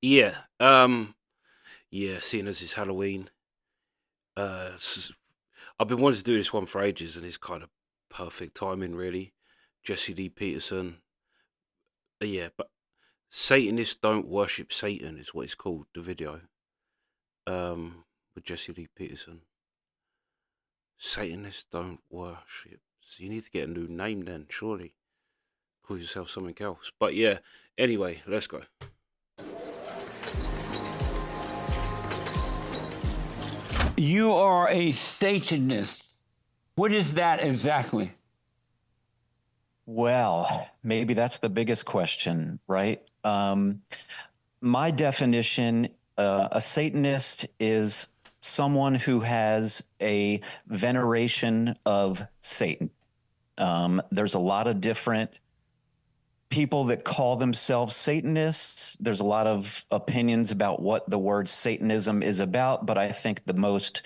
Yeah. Yeah, seeing as it's Halloween, s I've been wanting to do this one for ages, and it's kind of perfect timing, really. Jesse D. Peterson. Yeah, but Satanists don't worship Satan is what it's called, the video. With Jesse D. Peterson. Satanists don't worship. So you need to get a new name then, surely. Call yourself something else. But yeah, anyway, let's go. You are a Satanist. What is that exactly? Well, maybe that's the biggest question, right? My definition, a Satanist is someone who has a veneration of Satan. There's a lot of different people that call themselves Satanists. There's a lot of opinions about what the word Satanism is about, but I think the most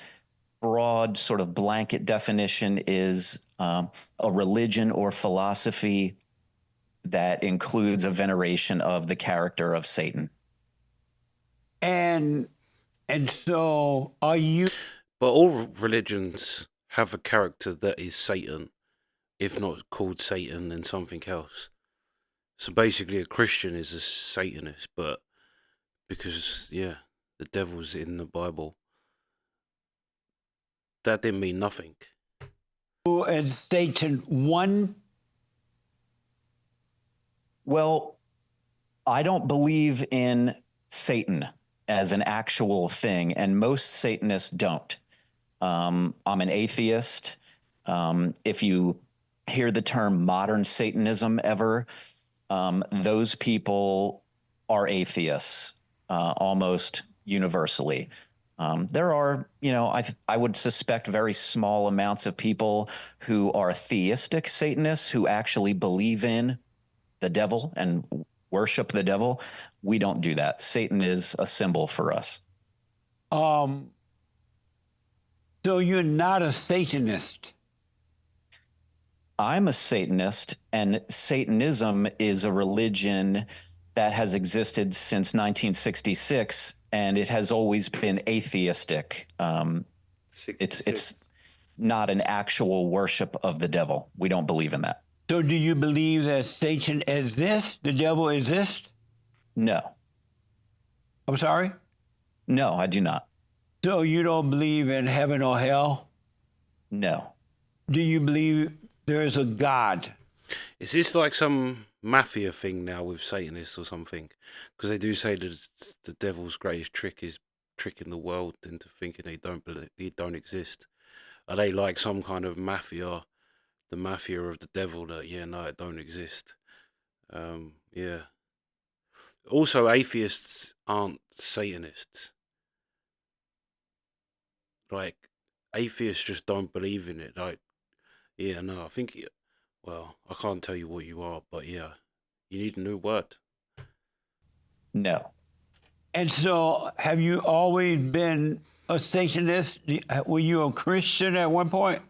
broad sort of blanket definition is a religion or philosophy that includes a veneration of the character of Satan. And so are you? But all religions have a character that is Satan, if not called Satan, then something else. So basically, a Christian is a Satanist, but because, yeah, the devil's in the Bible, that didn't mean nothing. And Satan one? Well, I don't believe in Satan as an actual thing, and most Satanists don't. I'm an atheist. If you hear the term modern Satanism ever, those people are atheists almost universally. There are, I would suspect very small amounts of people who are theistic Satanists who actually believe in the devil and worship the devil. We don't do that. Satan is a symbol for us. So you're not a Satanist. I'm a Satanist, and Satanism is a religion that has existed since 1966, and it has always been atheistic. It's not an actual worship of the devil. We don't believe in that. So do you believe that Satan exists? The devil exists? No. I'm sorry? No, I do not. So you don't believe in heaven or hell? No. Do you believe there is a God? Is this like some mafia thing now with Satanists or something? Because they do say that the devil's greatest trick is tricking the world into thinking they don't exist. Are they like some kind of mafia, the mafia of the devil that it don't exist? Yeah. Also, atheists aren't Satanists. Like, atheists just don't believe in it. Like, I think, well, I can't tell you what you are, but yeah, you need a new word. No. And so have you always been a Satanist? Were you a Christian at one point?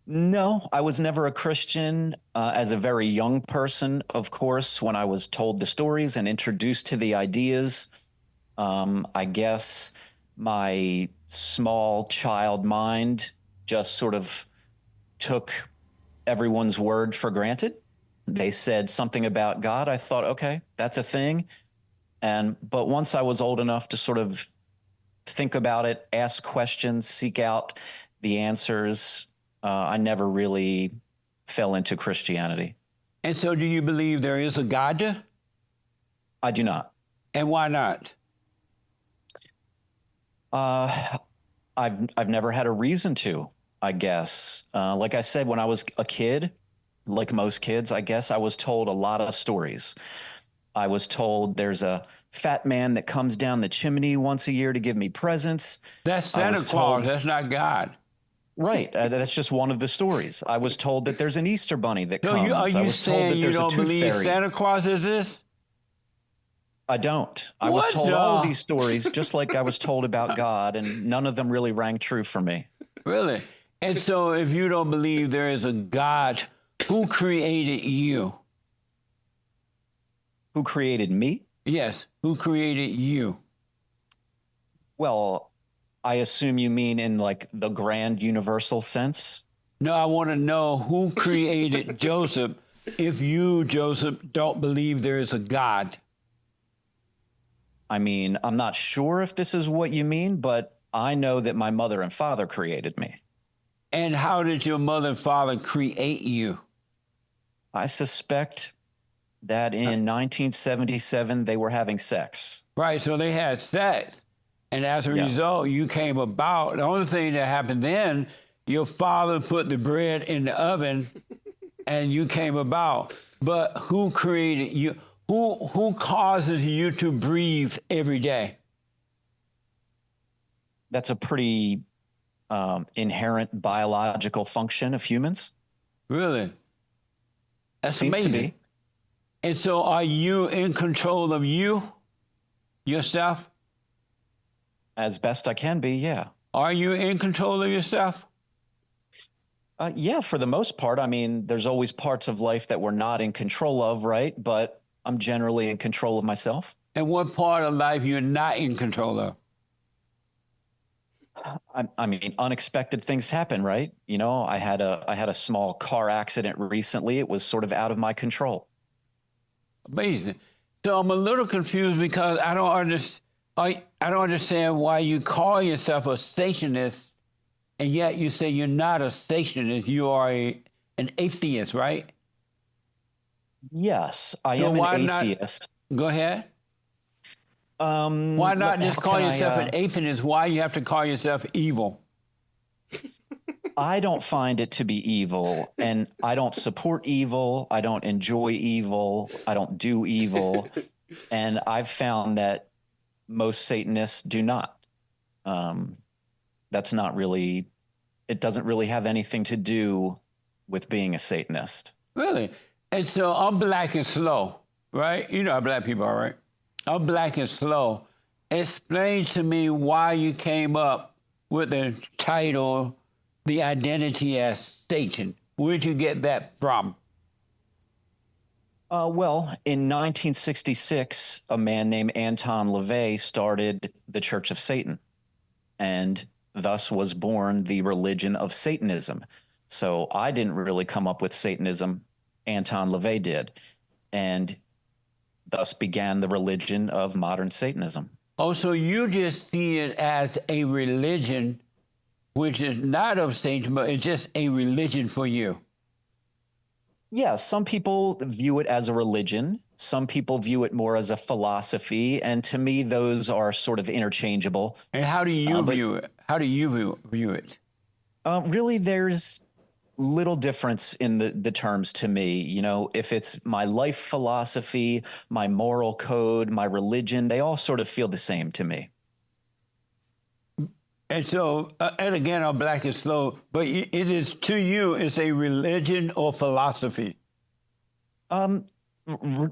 No, I was never a Christian. As a very young person, of course, when I was told the stories and introduced to the ideas, I guess my small child mind just sort of took everyone's word for granted. They said something about God. I thought, okay, that's a thing. But once I was old enough to sort of think about it, ask questions, seek out the answers, I never really fell into Christianity. And so do you believe there is a God? I do not. And why not? I've never had a reason to, I guess. Like I said, when I was a kid, like most kids, I guess I was told a lot of stories. I was told there's a fat man that comes down the chimney once a year to give me presents. That's Santa Claus. That's not God. Right. That's just one of the stories. I was told that there's an Easter bunny that comes. Are you saying you don't believe Santa Claus exists? I don't. I was told all of these stories, just like I was told about God, and none of them really rang true for me. Really? And so if you don't believe there is a God, who created you? Who created me? Yes. Who created you? Well, I assume you mean in like the grand universal sense. No, I want to know who created Joseph if you, Joseph, don't believe there is a God. I mean, I'm not sure if this is what you mean, but I know that my mother and father created me. And how did your mother and father create you? I suspect that in 1977 they were having sex. Right, so they had sex. And as a Yeah. result, you came about. The only thing that happened then, your father put the bread in the oven and you came about. But who created you? Who causes you to breathe every day? That's a pretty inherent biological function of humans. Really? That's Seems amazing. to be. And so are you in control of you, yourself? As best I can be, yeah. Are you in control of yourself? Yeah, for the most part. I mean, there's always parts of life that we're not in control of, right? But I'm generally in control of myself. And what part of life you're not in control of? I mean, unexpected things happen, right? You know, I had a small car accident recently. It was sort of out of my control. Amazing. So I'm a little confused because I don't understand why you call yourself a Satanist, and yet you say you're not a Satanist. You are an atheist, right? Yes, I So am why an not- atheist. Go ahead. Why not just call yourself an atheist? Why you have to call yourself evil? I don't find it to be evil, and I don't support evil. I don't enjoy evil. I don't do evil. And I've found that most Satanists do not. That's not really, it doesn't really have anything to do with being a Satanist. Really? And so I'm black and slow, right? You know how black people are, right? I'm black and slow. Explain to me why you came up with the title, the identity as Satan. Where'd you get that from? Well, in 1966, a man named Anton LaVey started the Church of Satan, and thus was born the religion of Satanism. So I didn't really come up with Satanism. Anton LaVey did. And thus began the religion of modern Satanism. Oh, so you just see it as a religion, which is not of Satan, but it's just a religion for you. Yeah, some people view it as a religion. Some people view it more as a philosophy. And to me, those are sort of interchangeable. And how do you view it? How do you view it? Really, there's little difference in the terms to me. You know, if it's my life philosophy, my moral code, my religion, they all sort of feel the same to me. And so, and again, I'm black and slow, but it is to you, it's a religion or philosophy.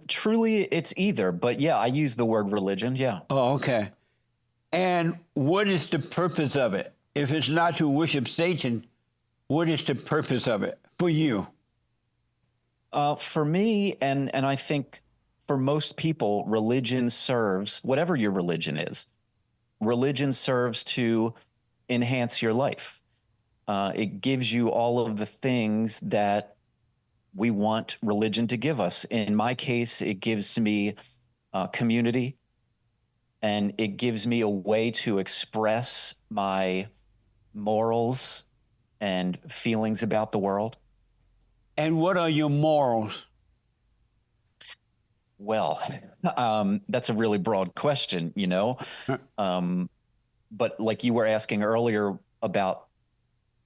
Truly, it's either. But yeah, I use the word religion. Yeah. Oh, okay. And what is the purpose of it? If it's not to worship Satan, what is the purpose of it for you? For me, and I think for most people, religion serves, whatever your religion is, religion serves to enhance your life. It gives you all of the things that we want religion to give us. In my case, it gives me community, and it gives me a way to express my morals and feelings about the world. And what are your morals? Well, that's a really broad question, you know. But like you were asking earlier about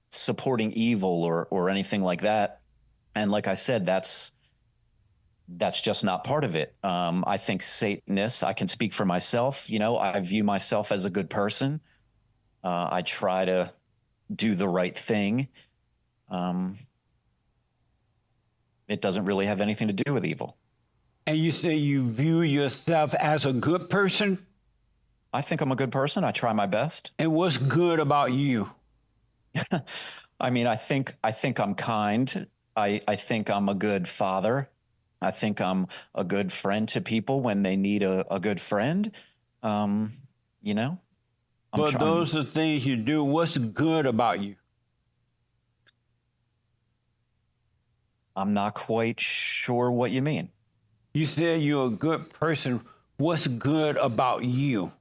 supporting evil or anything like that, and like I said, that's just not part of it. I think Satanists, I can speak for myself, you know, I view myself as a good person. I try to do the right thing. It doesn't really have anything to do with evil. And you say you view yourself as a good person? I think I'm a good person. I try my best. And what's good about you? I mean, I think I'm kind. I think I'm a good father. I think I'm a good friend to people when they need a good friend. Um, you know, But those are things you do. What's good about you? I'm not quite sure what you mean. You said you're a good person. What's good about you?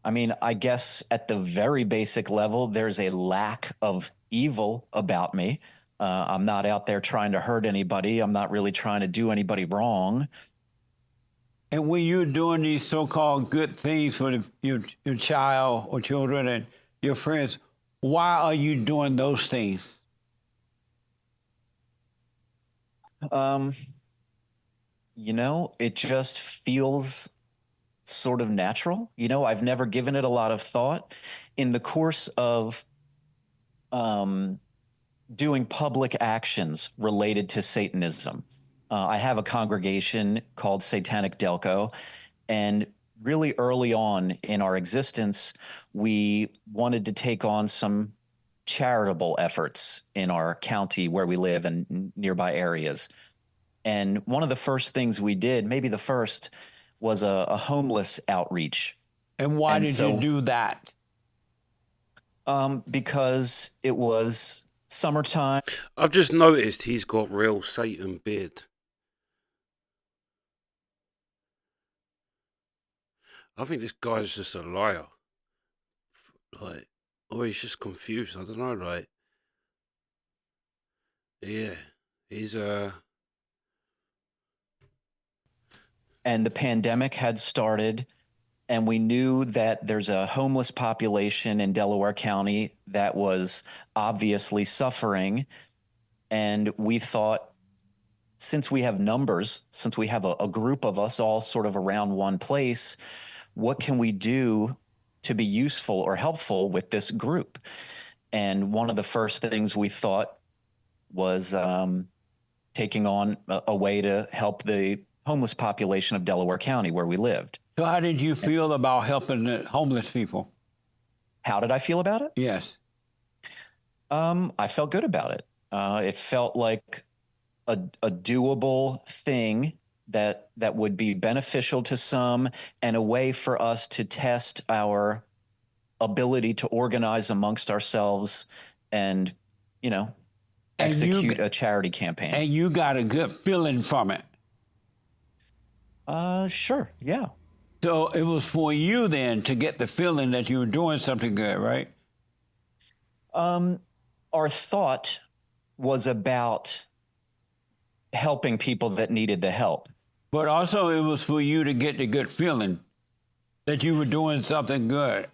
I mean, I guess at the very basic level, there's a lack of evil about me. I'm not out there trying to hurt anybody. I'm not really trying to do anybody wrong. And when you're doing these so-called good things for your child or children and your friends, why are you doing those things? Um, it just feels sort of natural. I've never given it a lot of thought. In the course of doing public actions related to Satanism, I have a congregation called Satanic Delco, and really early on in our existence, we wanted to take on some charitable efforts in our county where we live and nearby areas. And one of the first things we did, maybe the first, was a homeless outreach. And why And did so, you do that? Because it was summertime. I've just noticed he's got real Satan beard. I think this guy's just a liar. Like, or he's just confused. I don't know. Like, yeah, he's And the pandemic had started, and we knew that there's a homeless population in Delaware County that was obviously suffering. And we thought, since we have numbers, since we have a group of us all sort of around one place, what can we do to be useful or helpful with this group? And one of the first things we thought was taking on a way to help the homeless population of Delaware County where we lived. So how did you feel about helping the homeless people? How did I feel about it? Yes. I felt good about it. It felt like a doable thing that would be beneficial to some, and a way for us to test our ability to organize amongst ourselves and, execute a charity campaign. And you got a good feeling from it. Sure, yeah. So it was for you then to get the feeling that you were doing something good, right? Our thought was about helping people that needed the help. But also it was for you to get the good feeling that you were doing something good.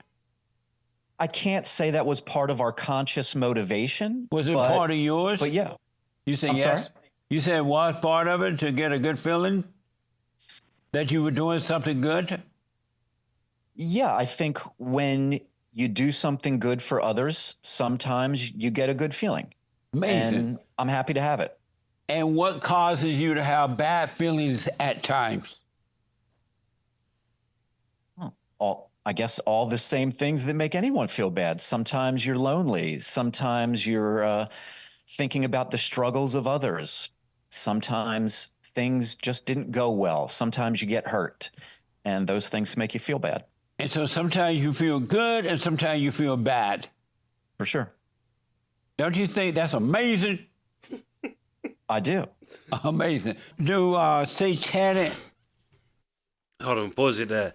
I can't say that was part of our conscious motivation. Was it part of yours? But yeah. You said I'm yes? sorry? You said was part of it to get a good feeling that you were doing something good? Yeah, I think when you do something good for others, sometimes you get a good feeling. Amazing. And I'm happy to have it. And what causes you to have bad feelings at times? I guess all the same things that make anyone feel bad. Sometimes you're lonely. Sometimes you're thinking about the struggles of others. Sometimes things just didn't go well. Sometimes you get hurt, and those things make you feel bad. And so sometimes you feel good and sometimes you feel bad. For sure. Don't you think that's amazing? I do. Amazing. Do satanic... Hold on, pause it there.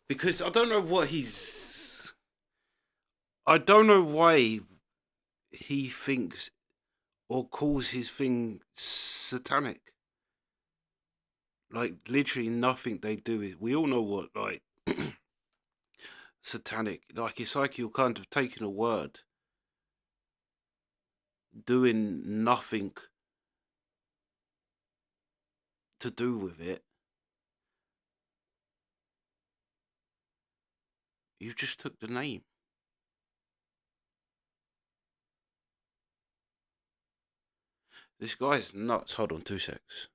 Because I don't know what I don't know why he thinks or calls his thing satanic. Like, literally nothing they do is... We all know what, like, satanic... Like, it's like you're kind of taking a word, doing nothing to do with it. You just took the name. This guy's nuts. Hold on 2 secs.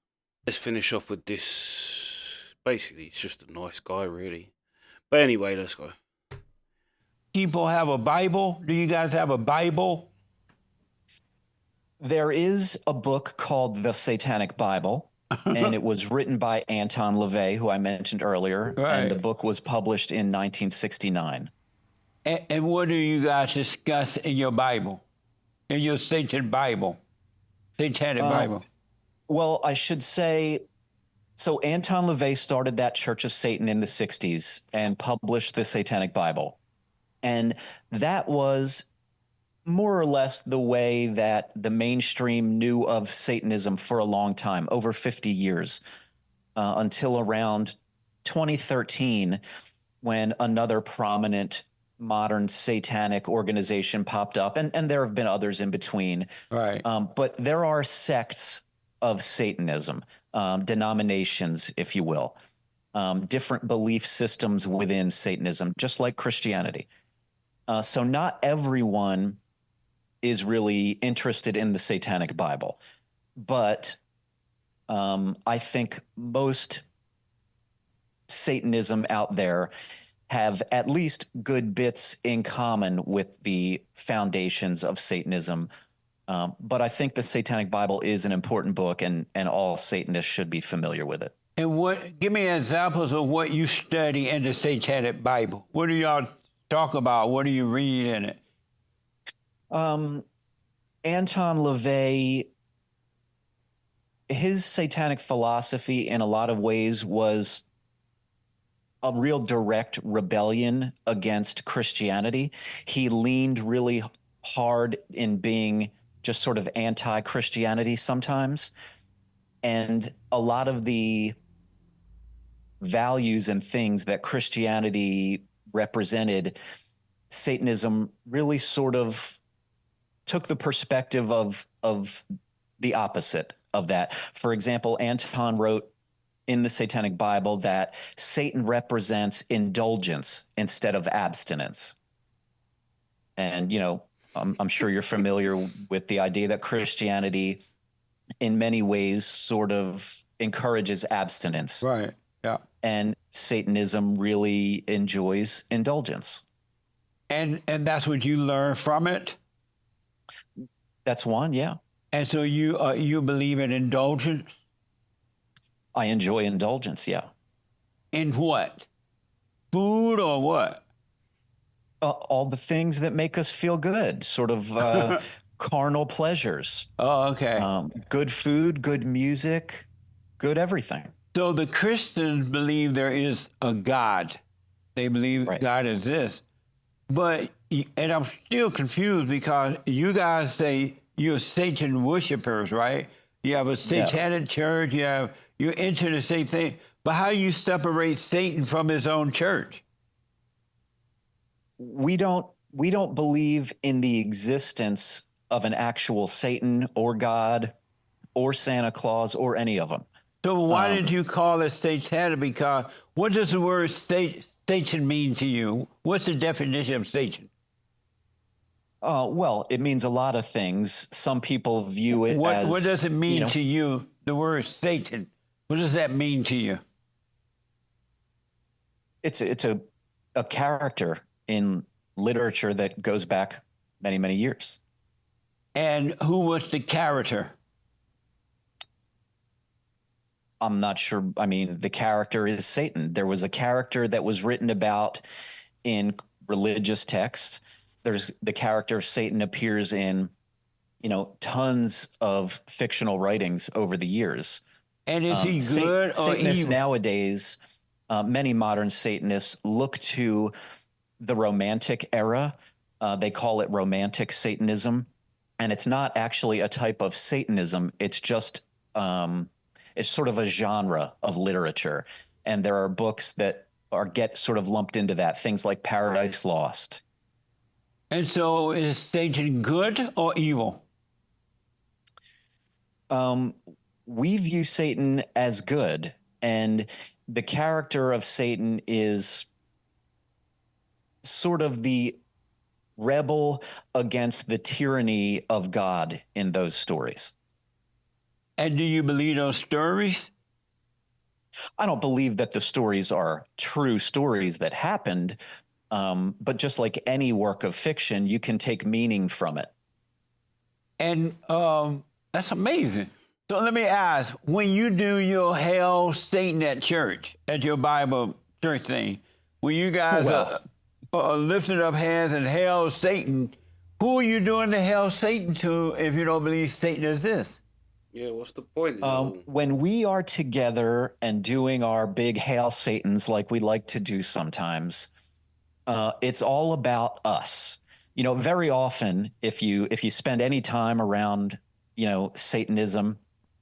Let's finish off with this. Basically, he's just a nice guy, really. But anyway, let's go. People have a Bible? Do you guys have a Bible? There is a book called The Satanic Bible, and it was written by Anton LaVey, who I mentioned earlier, and the Right. book was published in 1969. And what do you guys discuss in your Bible, in your Satan Bible, Satanic Uh, Bible? well, I should say, so Anton LaVey started that Church of Satan in the 60s and published the Satanic Bible. And that was more or less the way that the mainstream knew of Satanism for a long time, over 50 years, until around 2013, when another prominent modern satanic organization popped up. And there have been others in between. Right. But there are sects of Satanism, denominations, if you will, different belief systems within Satanism, just like Christianity. So not everyone is really interested in the Satanic Bible, but I think most Satanism out there have at least good bits in common with the foundations of Satanism. But I think the Satanic Bible is an important book, and all Satanists should be familiar with it. And give me examples of what you study in the Satanic Bible. What do y'all talk about? What do you read in it? Anton LaVey, his satanic philosophy in a lot of ways was a real direct rebellion against Christianity. He leaned really hard in being just sort of anti-Christianity sometimes. And a lot of the values and things that Christianity represented, Satanism really sort of took the perspective of the opposite of that. For example, Anton wrote in the Satanic Bible that Satan represents indulgence instead of abstinence. And, you know, I'm sure you're familiar with the idea that Christianity in many ways sort of encourages abstinence. Right. Yeah. And Satanism really enjoys indulgence. And that's what you learn from it? That's one, yeah. And so you believe in indulgence? I enjoy indulgence, yeah. In what? Food or what? All the things that make us feel good, sort of carnal pleasures. Oh, okay. Good food, good music, good everything. So the Christians believe there is a God. They believe Right. God exists. But, and I'm still confused because you guys say you're Satan worshipers, right? You have a satanic church, you're into the same thing. But how do you separate Satan from his own church? We don't believe in the existence of an actual Satan or God or Santa Claus or any of them. So why did you call it satanic? Because what does the word Satan mean to you? What's the definition of Satan? Well, it means a lot of things. Some people view it as... What does it mean to you, the word Satan? What does that mean to you? It's a character in literature that goes back many, many years. And who was the character? I'm not sure. I mean, the character is Satan. There was a character that was written about in religious texts. There's the character of Satan appears in, tons of fictional writings over the years. And is he good or Satanists evil? nowadays, many modern Satanists look to the Romantic era. They call it Romantic Satanism. And it's not actually a type of Satanism. It's just, it's sort of a genre of literature. And there are books that get sort of lumped into that, things like Paradise Lost. And so is Satan good or evil? We view Satan as good, and the character of Satan is sort of the rebel against the tyranny of God in those stories. And do you believe those stories? I don't believe that the stories are true stories that happened, but just like any work of fiction, you can take meaning from it. And that's amazing. So let me ask, when you do your Hail Satan at church, at your Bible church thing, when you guys Well, are lifting up hands and Hail Satan, who are you doing the Hail Satan to if you don't believe Satan exists? Yeah, what's the point in it all? when we are together and doing our big Hail Satans like we like to do sometimes, it's all about us. You know, very often, if you spend any time around, Satanism,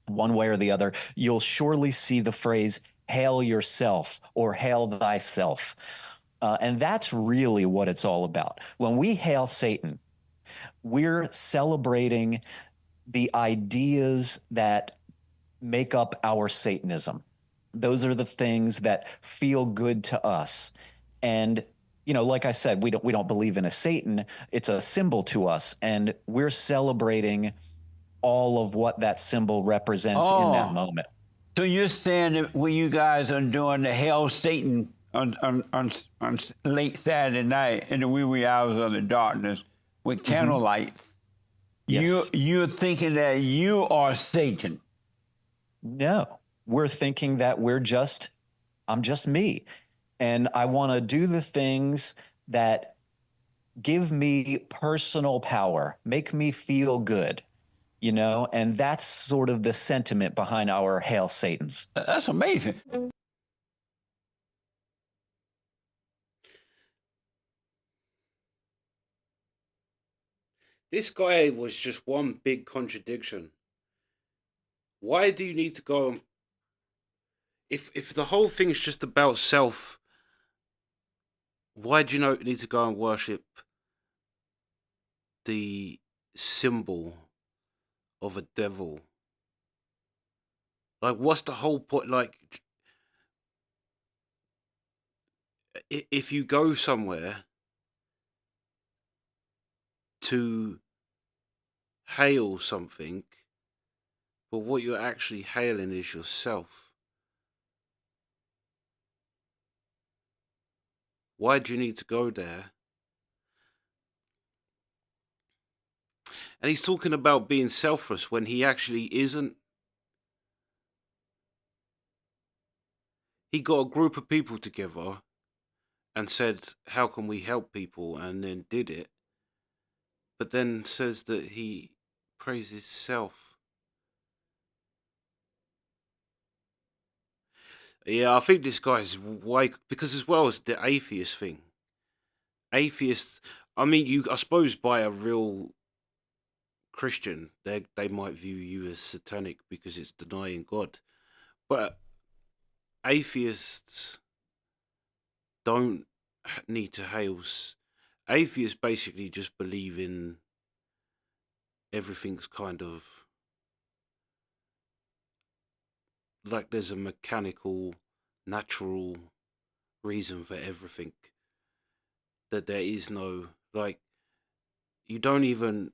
one way or the other, you'll surely see the phrase "hail yourself" or "hail thyself," and that's really what it's all about. When we hail Satan, we're celebrating the ideas that make up our Satanism. Those are the things that feel good to us. And like I said, we don't believe in a Satan. It's a symbol to us, and we're celebrating all of what that symbol represents in that Oh, moment. so you're saying that when you guys are doing the Hail Satan on late Saturday night in the wee wee hours of the darkness with Mhm. candle lights, Yes. you're thinking that you are Satan. No, we're thinking that I'm just me. And I want to do the things that give me personal power, make me feel good, and that's sort of the sentiment behind our Hail Satans. That's amazing. This guy was just one big contradiction. Why do you need to go and if the whole thing is just about self, why do you need to go and worship the symbol of a devil? Like, what's the whole point? Like, if you go somewhere to hail something, but what you're actually hailing is yourself, why do you need to go there? And he's talking about being selfless when he actually isn't. He got a group of people together and said, "How can we help people?" and then did it, but then says that he praises self. Yeah, I think this guy's way because as well as the atheist thing. Atheists, I mean, I suppose by a real Christian, they might view you as satanic because it's denying God. But atheists don't need to hail. Atheists basically just believe in everything's kind of like there's a mechanical, natural reason for everything. That there is no like you don't even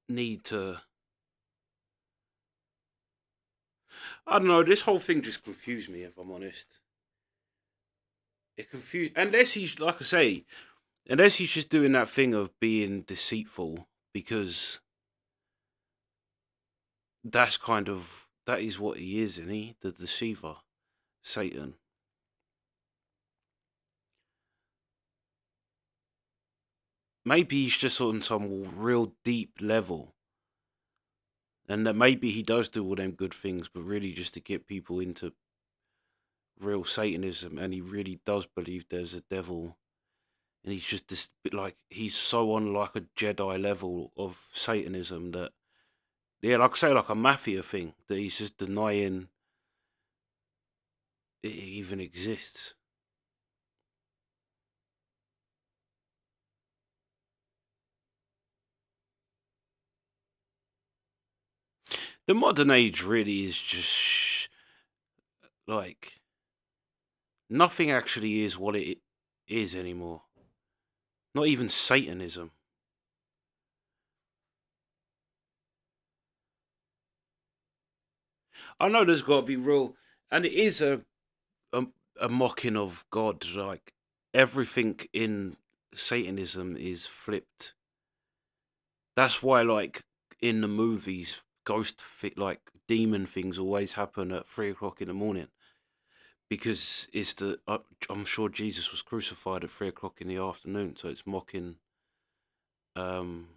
need to. I don't know. This whole thing just confused me. If I'm honest, it confused. Unless he's like I say, unless he's just doing that thing of being deceitful, because that is what he is, isn't he? The deceiver, Satan. Maybe he's just on some real deep level, and that maybe he does do all them good things, but really just to get people into real Satanism, and he really does believe there's a devil, and he's just this bit like he's so on like a Jedi level of Satanism that yeah, like I say, like a mafia thing that he's just denying it even exists. The modern age really is just like nothing actually is what it is anymore. Not even Satanism. I know there's got to be real, and it is a a mocking of God. Like everything in Satanism is flipped. That's why, like, in the movies, like demon things always happen at 3 o'clock in the morning, because it's I'm sure Jesus was crucified at 3 o'clock in the afternoon, so it's mocking, um,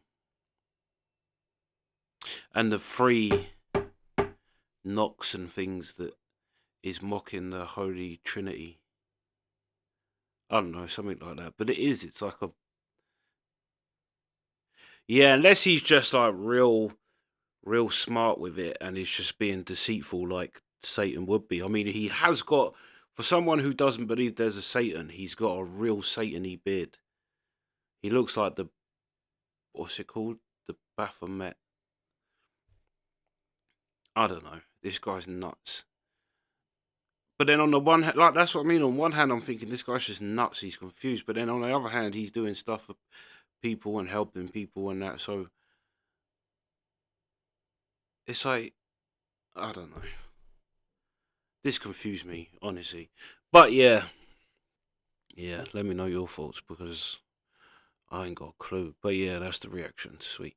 and the three knocks and things that is mocking the Holy Trinity. I don't know, something like that. But it's like yeah, unless he's just like real smart with it and he's just being deceitful like Satan would be. I mean, he has got, for someone who doesn't believe there's a Satan, he's got a real Satan-y beard. He looks like what's it called? The Baphomet. I don't know. This guy's nuts. But then on the one hand, like, that's what I mean. On one hand, I'm thinking this guy's just nuts. He's confused. But then on the other hand, he's doing stuff for people and helping people and that. So it's like, I don't know. This confused me, honestly. But yeah, let me know your thoughts, because I ain't got a clue. But yeah, that's the reaction. Sweet.